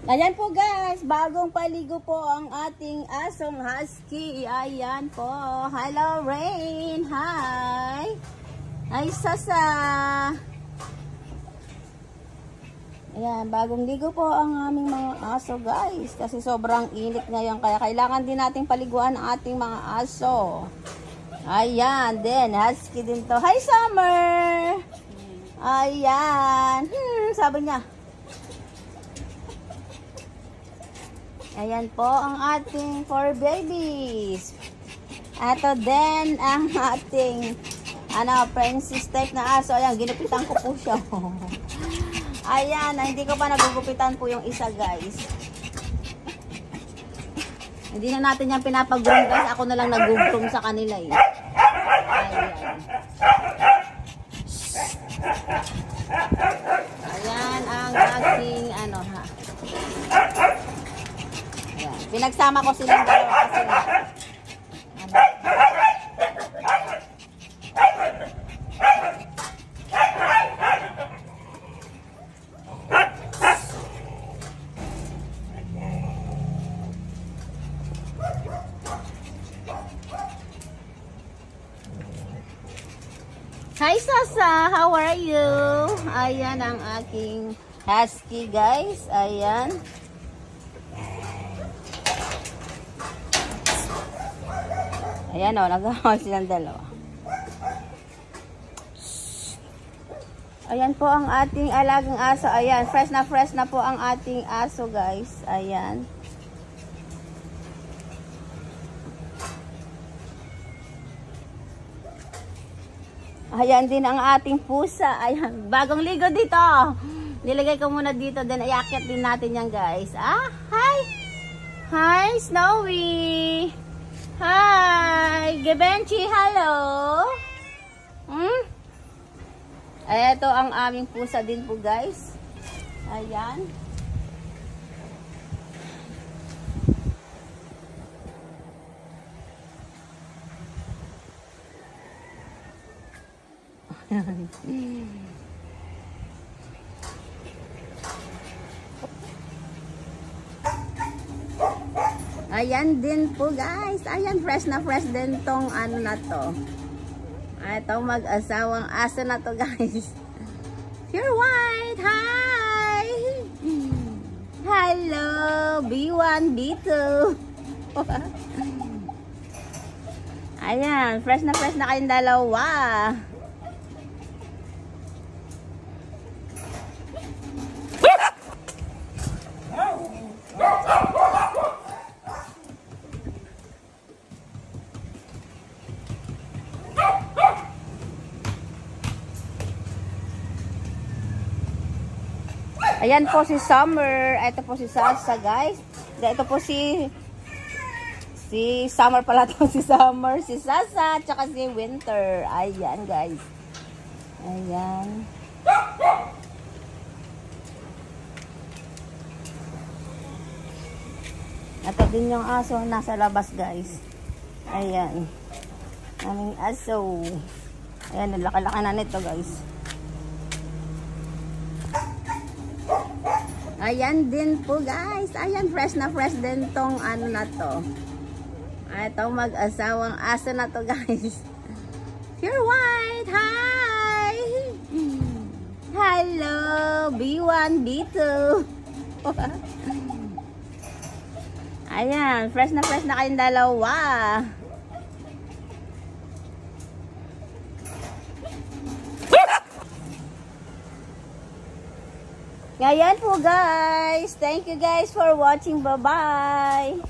Ayan po guys, bagong paligo po ang ating asong husky. Ayan po. Hello Rain. Hi. Hi Sasa. Ayan, bagong ligo po ang aming mga aso guys. Kasi sobrang init ngayon. Kaya kailangan din nating paliguan ang ating mga aso. Ayan, din. Husky din to. Hi Summer. Ayan. Sabi niya. Ayan po ang ating 4 babies. Ito din ang ating princess type na aso. Ayan, ginupitan ko po siya. Ayan, hindi ko pa nagugupitan po yung isa guys. Hindi na natin yan pinapag-groom guys. Ako na lang nag-groom sa kanila eh. Ayan. Ayan ang ating ha. Pinagsama ko silang dalawa kasi Hi Sasa, how are you? Ayan ang aking husky guys. Ayan. Ayan o, nagawa silang dalawa. Ayan po ang ating alagang aso. Ayan, fresh na po ang ating aso guys. Ayan. Ayan din ang ating pusa. Ayan, bagong ligo dito. Nilagay ko muna dito, then iakyat din natin yan guys. Hi! Hi, Snowy! Hi! Gebenchi, hello! Ito ang aming pusa din po guys. Ayan. Ayan din po guys. Ayan, fresh din tong na to. Itong mag-asawang aso na to guys. Pure white. Hi! Hello! B1, B2. Ayan, fresh na kayong dalawa. Ayan po si Summer. Ito po si Sasa guys. Ito po si Summer pala to. Si Summer, si Sasa, tsaka si Winter. Ayan guys. Ayan. Ito din yung aso nasa labas guys. Ayan. Aming aso. Ayan, nalaki-laki na nito guys. Ayan din po guys. Ayan, fresh din tong na to. Itong mag-asawang aso na to guys. Pure white. Hi! Hello! B1, B2. Ayan, fresh na kayong dalawa. Ayan po guys. Thank you guys for watching. Bye-bye.